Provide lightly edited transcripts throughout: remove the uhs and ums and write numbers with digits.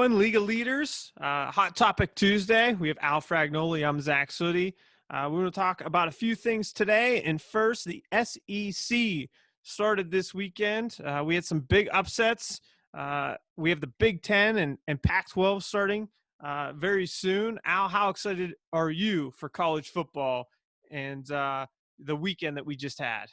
going, League of Leaders. Hot Topic Tuesday. We have Al Fragnoli. I'm Zach Sutty. We're going to talk about a few things today. And first, the SEC started this weekend. We had some big upsets. We have the Big Ten and Pac-12 starting very soon. Al, how excited are you for college football and the weekend that we just had?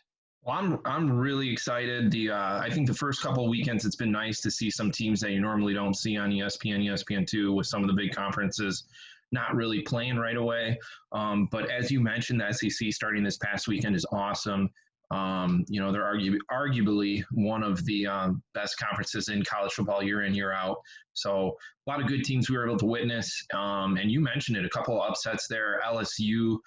Well, I'm really excited. I think the first couple of weekends it's been nice to see some teams that you normally don't see on ESPN, ESPN2 with some of the big conferences not really playing right away. But as you mentioned, the SEC starting this past weekend is awesome. They're arguably one of the best conferences in college football year in, year out. So a lot of good teams we were able to witness. And you mentioned it, a couple of upsets there. LSU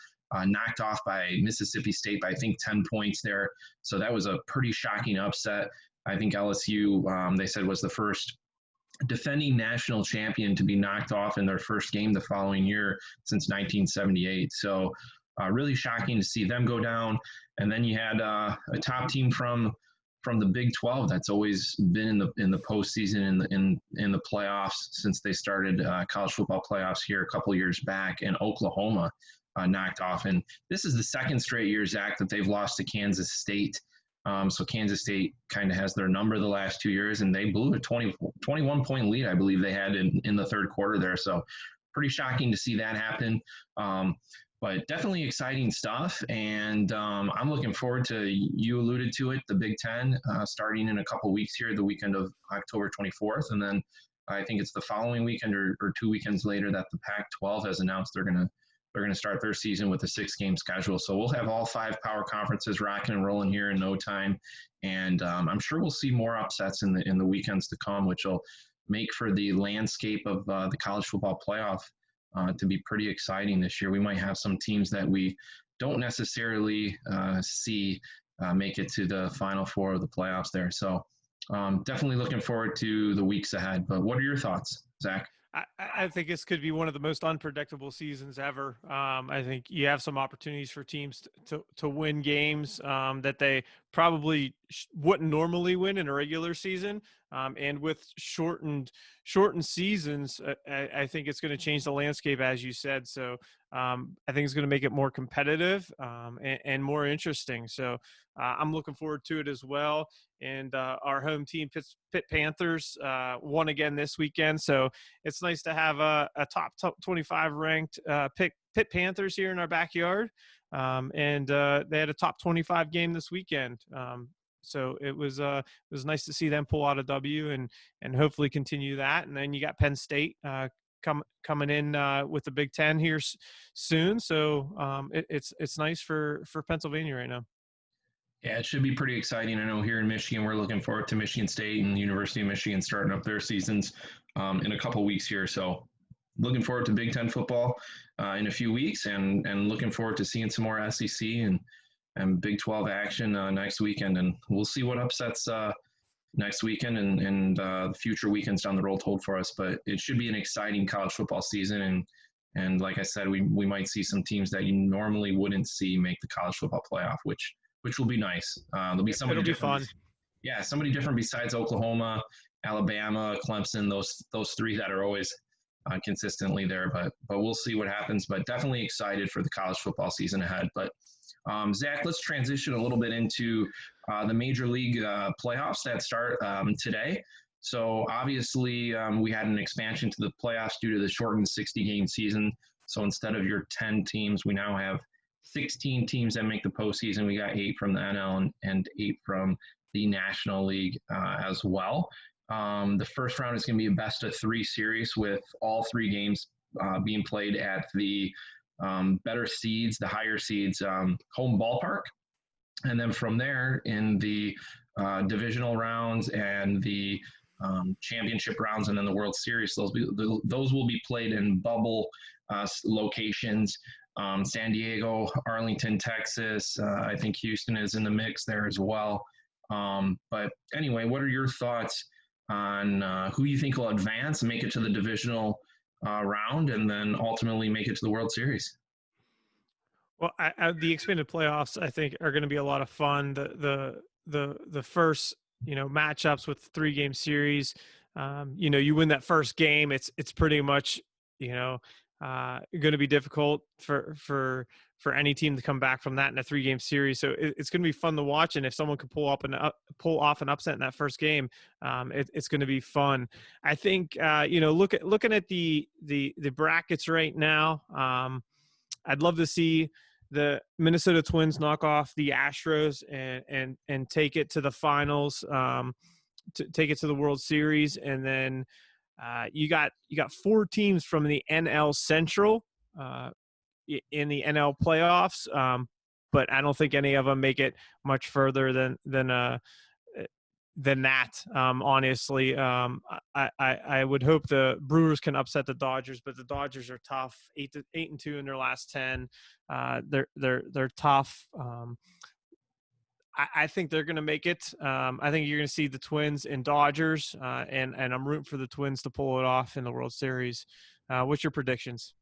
knocked off by Mississippi State by, I think, 10 points there. So that was a pretty shocking upset. I think LSU, they said, was the first defending national champion to be knocked off in their first game the following year since 1978. So really shocking to see them go down. And then you had a top team from the Big 12 that's always been in the postseason in the playoffs since they started college football playoffs here a couple years back, and Oklahoma knocked off. And this is the second straight year, Zach, that they've lost to Kansas State. So Kansas State kind of has their number the last 2 years, and they blew a 21-point lead, I believe they had in the third quarter there. So pretty shocking to see that happen. But definitely exciting stuff. And I'm looking forward to, you alluded to it, the Big Ten starting in a couple weeks here, the weekend of October 24th. And then I think it's the following weekend or 2 weekends later that the Pac-12 has announced they're going to start their season with a 6-game schedule. So we'll have all 5 power conferences rocking and rolling here in no time. And I'm sure we'll see more upsets in the weekends to come, which will make for the landscape of the college football playoff to be pretty exciting this year. We might have some teams that we don't necessarily see make it to the Final Four of the playoffs there. So definitely looking forward to the weeks ahead. But what are your thoughts, Zach? I think this could be one of the most unpredictable seasons ever. I think you have some opportunities for teams to win games that they probably wouldn't normally win in a regular season. And with shortened seasons, I think it's going to change the landscape, as you said. So I think it's going to make it more competitive and more interesting. So I'm looking forward to it as well. And our home team, Pitt Panthers, won again this weekend. So it's nice to have a top 25 ranked Pitt Panthers here in our backyard. And they had a top 25 game this weekend. So it was nice to see them pull out a W and hopefully continue that. And then you got Penn State coming in with the Big Ten here soon. So it's nice for Pennsylvania right now. Yeah, it should be pretty exciting. I know here in Michigan, we're looking forward to Michigan State and the University of Michigan starting up their seasons in a couple weeks here. So looking forward to Big Ten football in a few weeks, and looking forward to seeing some more SEC and Big 12 action next weekend. And we'll see what upsets next weekend and future weekends down the road hold for us. But it should be an exciting college football season. And like I said, we might see some teams that you normally wouldn't see make the college football playoff, which will be nice. There'll be somebody It'll be different. fun. Yeah, somebody different besides Oklahoma, Alabama, Clemson, those 3 that are always consistently there. But we'll see what happens. But definitely excited for the college football season ahead. But Zach, let's transition a little bit into the Major League playoffs that start today. So obviously we had an expansion to the playoffs due to the shortened 60-game season. So instead of your 10 teams, we now have 16 teams that make the postseason. We got 8 from the NL and 8 from the National League as well. The first round is going to be a best-of-3 series with all 3 games being played at the better seeds, the higher seeds, home ballpark. And then from there, in the divisional rounds and the championship rounds and then the World Series, those will be played in bubble locations. San Diego, Arlington, Texas. I think Houston is in the mix there as well. But anyway, what are your thoughts on who you think will advance and make it to the divisional round and then ultimately make it to the World Series? Well, the expanded playoffs, I think, are going to be a lot of fun. The first, matchups with 3-game series You win that first game, it's pretty much, going to be difficult for any team to come back from that in a 3-game series. So it's going to be fun to watch. And if someone can pull off an upset in that first game, it's going to be fun. I think, looking at the brackets right now, I'd love to see the Minnesota Twins knock off the Astros and take it to the finals, to take it to the World Series. And then you got 4 teams from the NL Central in the NL playoffs, but I don't think any of them make it much further than that. Honestly, I would hope the Brewers can upset the Dodgers, but the Dodgers are tough. 8-2 in their last 10. They're tough. I think they're going to make it. I think you're going to see the Twins and Dodgers, and I'm rooting for the Twins to pull it off in the World Series. What's your predictions?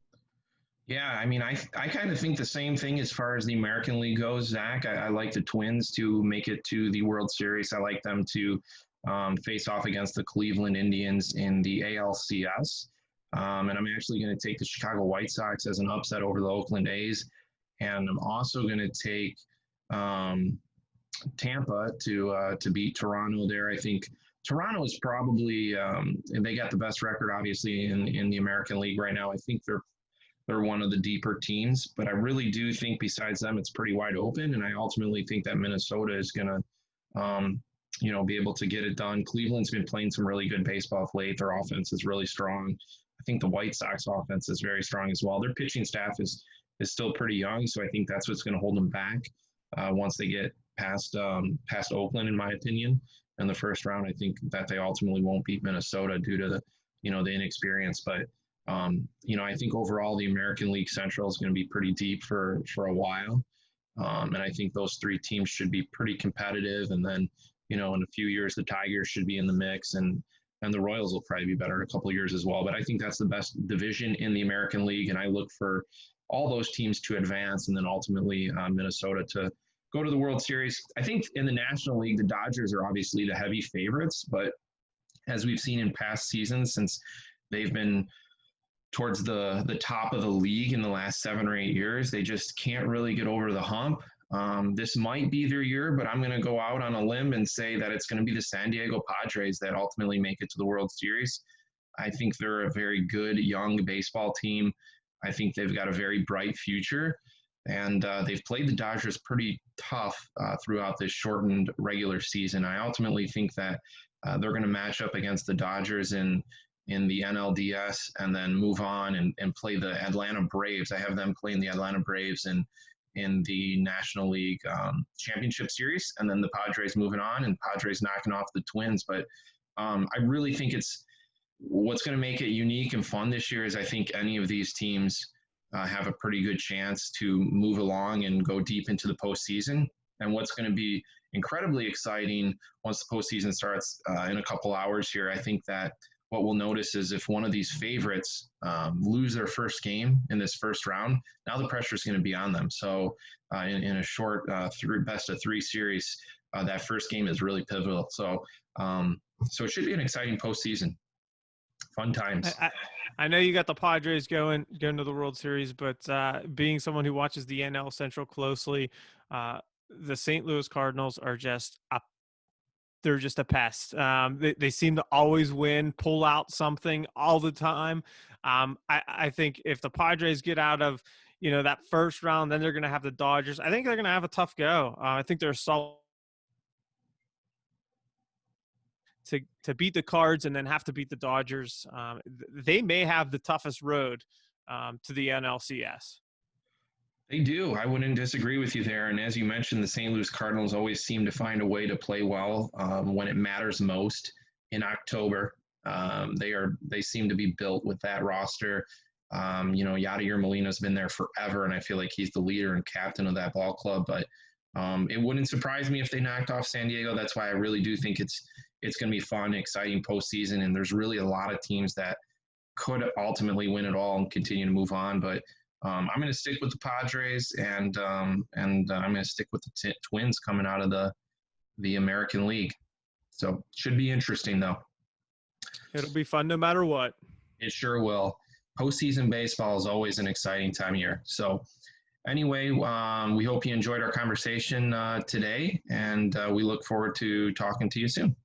Yeah, I mean, I kind of think the same thing as far as the American League goes, Zach. I like the Twins to make it to the World Series. I like them to face off against the Cleveland Indians in the ALCS. And I'm actually going to take the Chicago White Sox as an upset over the Oakland A's. And I'm also going to take Tampa to beat Toronto there. I think Toronto is probably they got the best record, obviously, in the American League right now. I think they're one of the deeper teams, but I really do think besides them, it's pretty wide open. And I ultimately think that Minnesota is going to, be able to get it done. Cleveland's been playing some really good baseball of late. Their offense is really strong. I think the White Sox offense is very strong as well. Their pitching staff is still pretty young, so I think that's what's going to hold them back once they get past Oakland, in my opinion, in the first round. I think that they ultimately won't beat Minnesota due to the inexperience, but. I think overall the American League Central is going to be pretty deep for a while. And I think those 3 teams should be pretty competitive. And then, in a few years, the Tigers should be in the mix and the Royals will probably be better in a couple of years as well. But I think that's the best division in the American League. And I look for all those teams to advance and then ultimately Minnesota to go to the World Series. I think in the National League, the Dodgers are obviously the heavy favorites. But as we've seen in past seasons, since they've been towards the top of the league in the last 7 or 8 years. They just can't really get over the hump. This might be their year, but I'm going to go out on a limb and say that it's going to be the San Diego Padres that ultimately make it to the World Series. I think they're a very good young baseball team. I think they've got a very bright future, and they've played the Dodgers pretty tough throughout this shortened regular season. I ultimately think that they're going to match up against the Dodgers in the NLDS and then move on and play the Atlanta Braves. I have them playing the Atlanta Braves in the National League Championship Series, and then the Padres moving on and Padres knocking off the Twins. But I really think it's what's going to make it unique and fun this year is I think any of these teams have a pretty good chance to move along and go deep into the postseason. And what's going to be incredibly exciting once the postseason starts in a couple hours here, I think that what we'll notice is if one of these favorites lose their first game in this first round, now the pressure is going to be on them. So in a short best of 3 series, that first game is really pivotal. So it should be an exciting postseason. Fun times. I know you got the Padres going to the World Series, but being someone who watches the NL Central closely, the St. Louis Cardinals are just they're just a pest. They seem to always win, pull out something all the time. I think if the Padres get out of, that first round, then they're going to have the Dodgers. I think they're going to have a tough go. I think they're solid to beat the Cards and then have to beat the Dodgers. They may have the toughest road to the NLCS. They do. I wouldn't disagree with you there. And as you mentioned, the St. Louis Cardinals always seem to find a way to play well when it matters most in October. They seem to be built with that roster. Yadier Molina's been there forever, and I feel like he's the leader and captain of that ball club. But it wouldn't surprise me if they knocked off San Diego. That's why I really do think it's going to be fun, exciting postseason, and there's really a lot of teams that could ultimately win it all and continue to move on. But I'm going to stick with the Padres, and I'm going to stick with the Twins coming out of the American League. So should be interesting, though. It'll be fun no matter what. It sure will. Postseason baseball is always an exciting time of year. So, anyway, we hope you enjoyed our conversation today, and we look forward to talking to you soon.